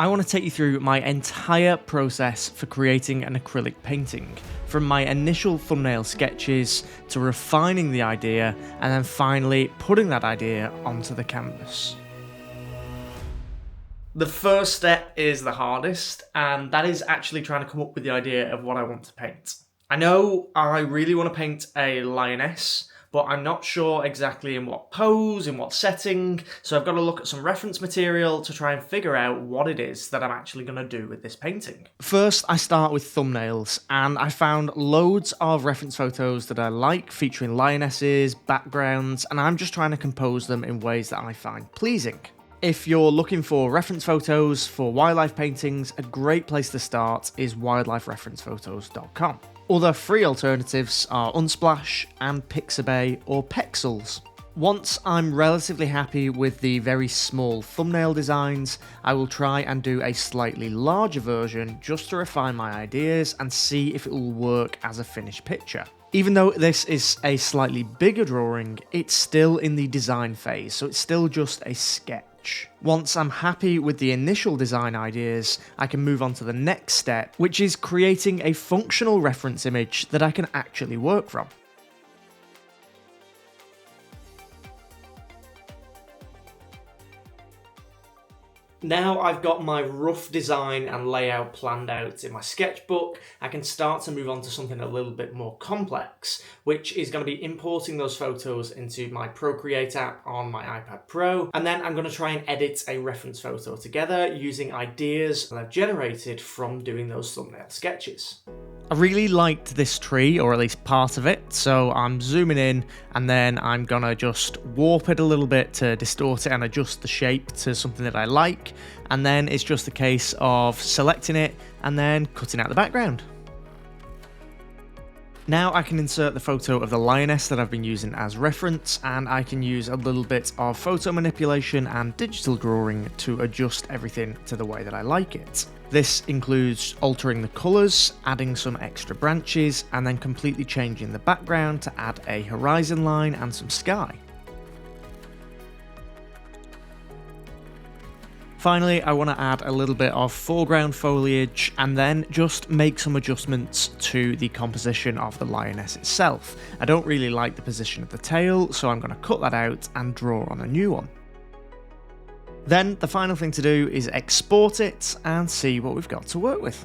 I want to take you through my entire process for creating an acrylic painting, from my initial thumbnail sketches to refining the idea and then finally putting that idea onto the canvas. The first step is the hardest, and that is actually trying to come up with the idea of what I want to paint. I know I really want to paint a lioness, but I'm not sure exactly in what pose, in what setting, so I've got to look at some reference material to try and figure out what it is that I'm actually going to do with this painting. First, I start with thumbnails, and I found loads of reference photos that I like, featuring lionesses, backgrounds, and I'm just trying to compose them in ways that I find pleasing. If you're looking for reference photos for wildlife paintings, a great place to start is wildlifereferencephotos.com. Other free alternatives are Unsplash and Pixabay or Pexels. Once I'm relatively happy with the very small thumbnail designs, I will try and do a slightly larger version just to refine my ideas and see if it will work as a finished picture. Even though this is a slightly bigger drawing, it's still in the design phase, so it's still just a sketch. Once I'm happy with the initial design ideas, I can move on to the next step, which is creating a functional reference image that I can actually work from. Now I've got my rough design and layout planned out in my sketchbook, I can start to move on to something a little bit more complex, which is going to be importing those photos into my Procreate app on my iPad Pro, and then I'm going to try and edit a reference photo together using ideas that I've generated from doing those thumbnail sketches. I really liked this tree, or at least part of it, so I'm zooming in and then I'm gonna just warp it a little bit to distort it and adjust the shape to something that I like, and then it's just a case of selecting it and then cutting out the background. Now I can insert the photo of the lioness that I've been using as reference, and I can use a little bit of photo manipulation and digital drawing to adjust everything to the way that I like it. This includes altering the colours, adding some extra branches, and then completely changing the background to add a horizon line and some sky. Finally, I want to add a little bit of foreground foliage and then just make some adjustments to the composition of the lioness itself. I don't really like the position of the tail, so I'm going to cut that out and draw on a new one. Then the final thing to do is export it and see what we've got to work with.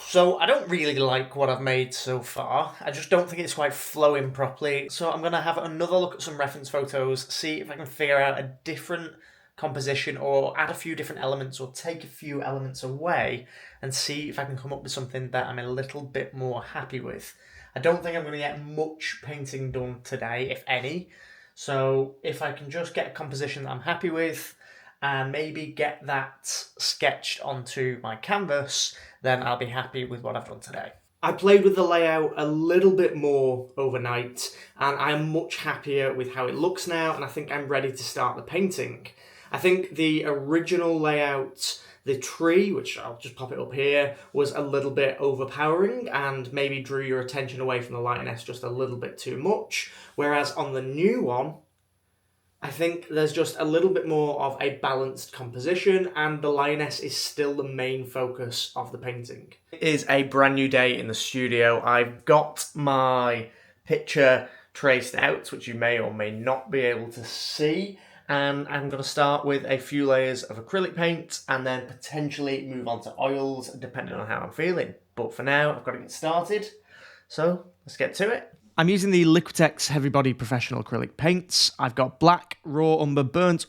So I don't really like what I've made so far. I just don't think it's quite flowing properly. So I'm going to have another look at some reference photos, see if I can figure out a different composition or add a few different elements or take a few elements away and see if I can come up with something that I'm a little bit more happy with. I don't think I'm going to get much painting done today, if any. So if I can just get a composition that I'm happy with and maybe get that sketched onto my canvas, then I'll be happy with what I've done today. I played with the layout a little bit more overnight and I'm much happier with how it looks now, and I think I'm ready to start the painting. I think the original layout, the tree, which I'll just pop it up here, was a little bit overpowering and maybe drew your attention away from the lioness just a little bit too much, whereas on the new one, I think there's just a little bit more of a balanced composition and the lioness is still the main focus of the painting. It is a brand new day in the studio. I've got my picture traced out, which you may or may not be able to see, and I'm going to start with a few layers of acrylic paint and then potentially move on to oils depending on how I'm feeling. But for now, I've got to get started, so let's get to it. I'm using the Liquitex Heavy Body Professional Acrylic Paints. I've got black, raw umber, burnt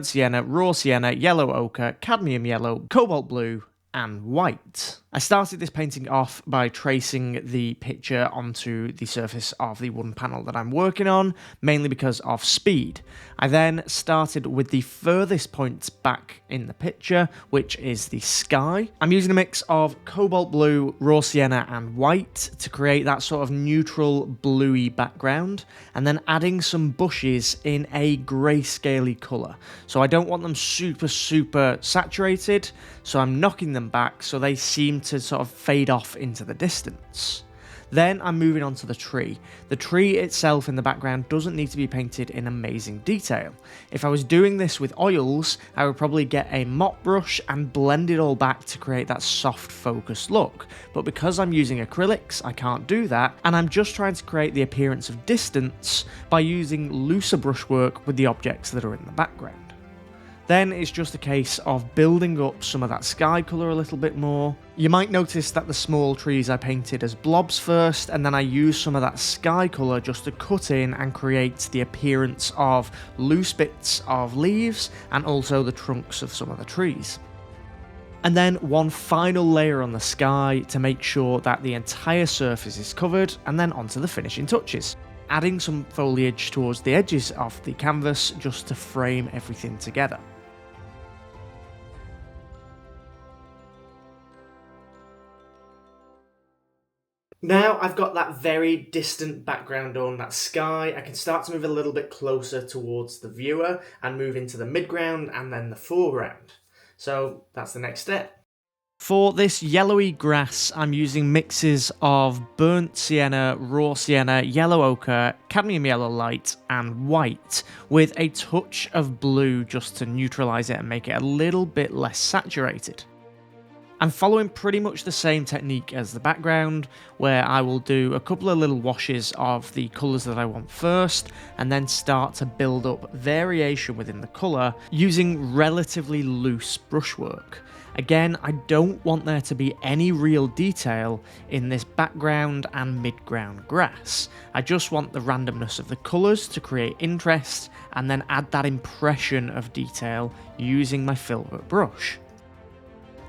sienna, raw sienna, yellow ochre, cadmium yellow, cobalt blue, and white. I started this painting off by tracing the picture onto the surface of the wooden panel that I'm working on, mainly because of speed. I then started with the furthest point back in the picture, which is the sky. I'm using a mix of cobalt blue, raw sienna, and white to create that sort of neutral bluey background, and then adding some bushes in a grayscale colour. So I don't want them super saturated, so I'm knocking them back so they seem to sort of fade off into the distance. Then I'm moving on to the tree. The tree itself in the background doesn't need to be painted in amazing detail. If I was doing this with oils, I would probably get a mop brush and blend it all back to create that soft focused look. But because I'm using acrylics, I can't do that, and I'm just trying to create the appearance of distance by using looser brushwork with the objects that are in the background. Then it's just a case of building up some of that sky colour a little bit more. You might notice that the small trees I painted as blobs first, and then I used some of that sky colour just to cut in and create the appearance of loose bits of leaves and also the trunks of some of the trees. And then one final layer on the sky to make sure that the entire surface is covered, and then onto the finishing touches. Adding some foliage towards the edges of the canvas just to frame everything together. Now I've got that very distant background on, that sky, I can start to move a little bit closer towards the viewer and move into the midground and then the foreground. So that's the next step. For this yellowy grass, I'm using mixes of burnt sienna, raw sienna, yellow ochre, cadmium yellow light, and white, with a touch of blue just to neutralise it and make it a little bit less saturated. I'm following pretty much the same technique as the background, where I will do a couple of little washes of the colours that I want first, and then start to build up variation within the colour using relatively loose brushwork. Again, I don't want there to be any real detail in this background and midground grass. I just want the randomness of the colours to create interest, and then add that impression of detail using my filbert brush.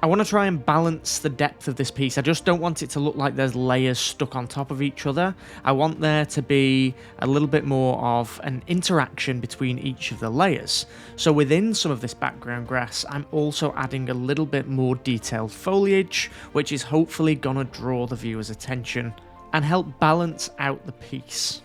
I want to try and balance the depth of this piece. I just don't want it to look like there's layers stuck on top of each other. I want there to be a little bit more of an interaction between each of the layers. So within some of this background grass, I'm also adding a little bit more detailed foliage, which is hopefully going to draw the viewer's attention and help balance out the piece.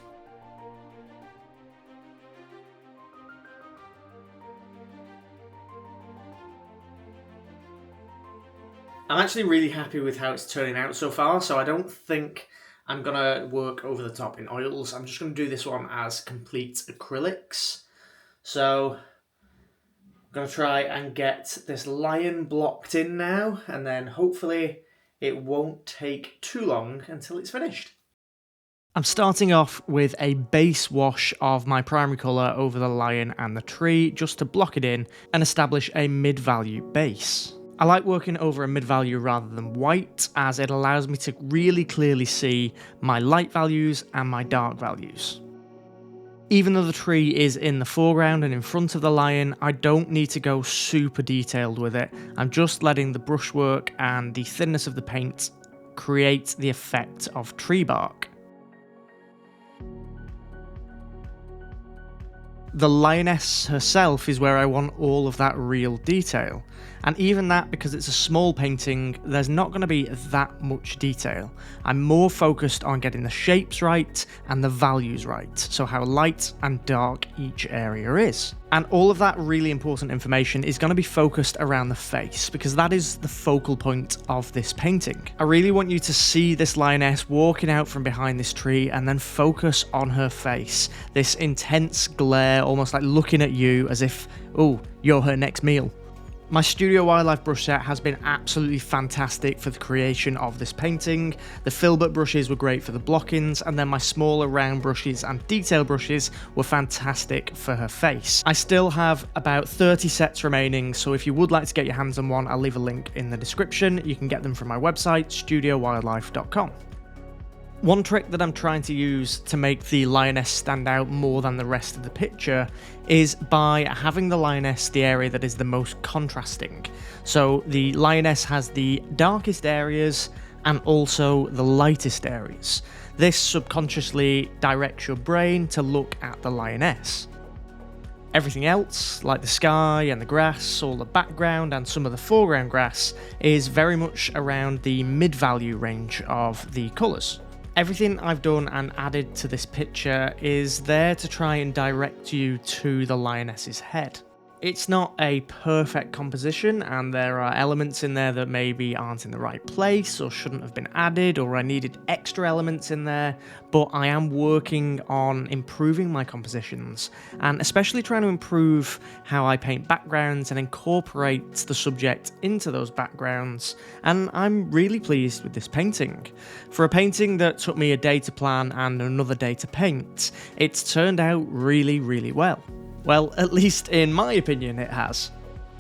I'm actually really happy with how it's turning out so far, so I don't think I'm going to work over the top in oils. I'm just going to do this one as complete acrylics. So I'm going to try and get this lion blocked in now, and then hopefully it won't take too long until it's finished. I'm starting off with a base wash of my primary colour over the lion and the tree, just to block it in and establish a mid-value base. I like working over a mid-value rather than white, as it allows me to really clearly see my light values and my dark values. Even though the tree is in the foreground and in front of the lion, I don't need to go super detailed with it. I'm just letting the brushwork and the thinness of the paint create the effect of tree bark. The lioness herself is where I want all of that real detail. And even that, because it's a small painting, there's not going to be that much detail. I'm more focused on getting the shapes right and the values right, so how light and dark each area is. And all of that really important information is going to be focused around the face, because that is the focal point of this painting. I really want you to see this lioness walking out from behind this tree and then focus on her face. This intense glare, almost like looking at you as if, oh, you're her next meal. My Studio Wildlife brush set has been absolutely fantastic for the creation of this painting. The filbert brushes were great for the blockings, and then my smaller round brushes and detail brushes were fantastic for her face. I still have about 30 sets remaining, so if you would like to get your hands on one, I'll leave a link in the description. You can get them from my website, studiowildlife.com. One trick that I'm trying to use to make the lioness stand out more than the rest of the picture is by having the lioness the area that is the most contrasting. So the lioness has the darkest areas and also the lightest areas. This subconsciously directs your brain to look at the lioness. Everything else, like the sky and the grass, all the background and some of the foreground grass, is very much around the mid-value range of the colours. Everything I've done and added to this picture is there to try and direct you to the lioness's head. It's not a perfect composition, and there are elements in there that maybe aren't in the right place or shouldn't have been added, or I needed extra elements in there, but I am working on improving my compositions, and especially trying to improve how I paint backgrounds and incorporate the subject into those backgrounds, and I'm really pleased with this painting. For a painting that took me a day to plan and another day to paint, it's turned out really, really well. Well, at least in my opinion, it has.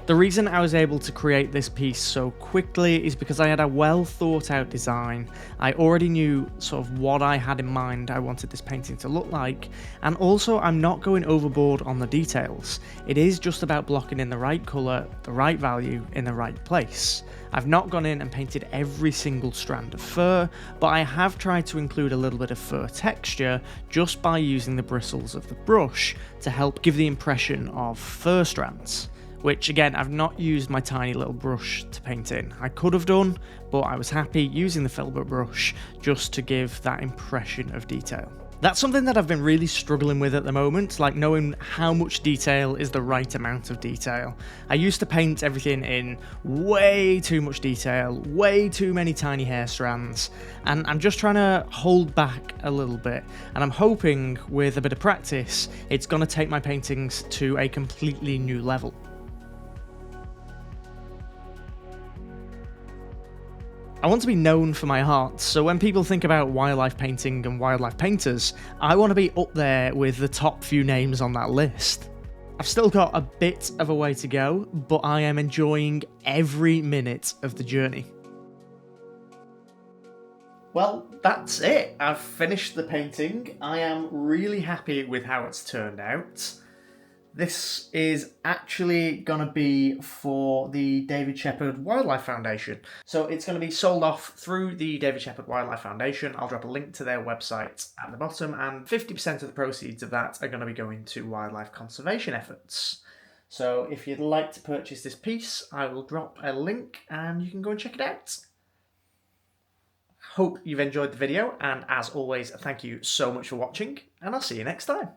The reason I was able to create this piece so quickly is because I had a well thought out design. I already knew sort of what I had in mind I wanted this painting to look like, and also I'm not going overboard on the details. It is just about blocking in the right colour, the right value, in the right place. I've not gone in and painted every single strand of fur, but I have tried to include a little bit of fur texture just by using the bristles of the brush to help give the impression of fur strands. Which again, I've not used my tiny little brush to paint in. I could have done, but I was happy using the filbert brush just to give that impression of detail. That's something that I've been really struggling with at the moment, like knowing how much detail is the right amount of detail. I used to paint everything in way too much detail, way too many tiny hair strands, and I'm just trying to hold back a little bit, and I'm hoping with a bit of practice, it's going to take my paintings to a completely new level. I want to be known for my art, so when people think about wildlife painting and wildlife painters, I want to be up there with the top few names on that list. I've still got a bit of a way to go, but I am enjoying every minute of the journey. Well, that's it. I've finished the painting. I am really happy with how it's turned out. This is actually going to be for the David Shepherd Wildlife Foundation. So it's going to be sold off through the David Shepherd Wildlife Foundation. I'll drop a link to their website at the bottom, and 50% of the proceeds of that are going to be going to wildlife conservation efforts. So if you'd like to purchase this piece, I will drop a link and you can go and check it out. Hope you've enjoyed the video, and as always, thank you so much for watching, and I'll see you next time.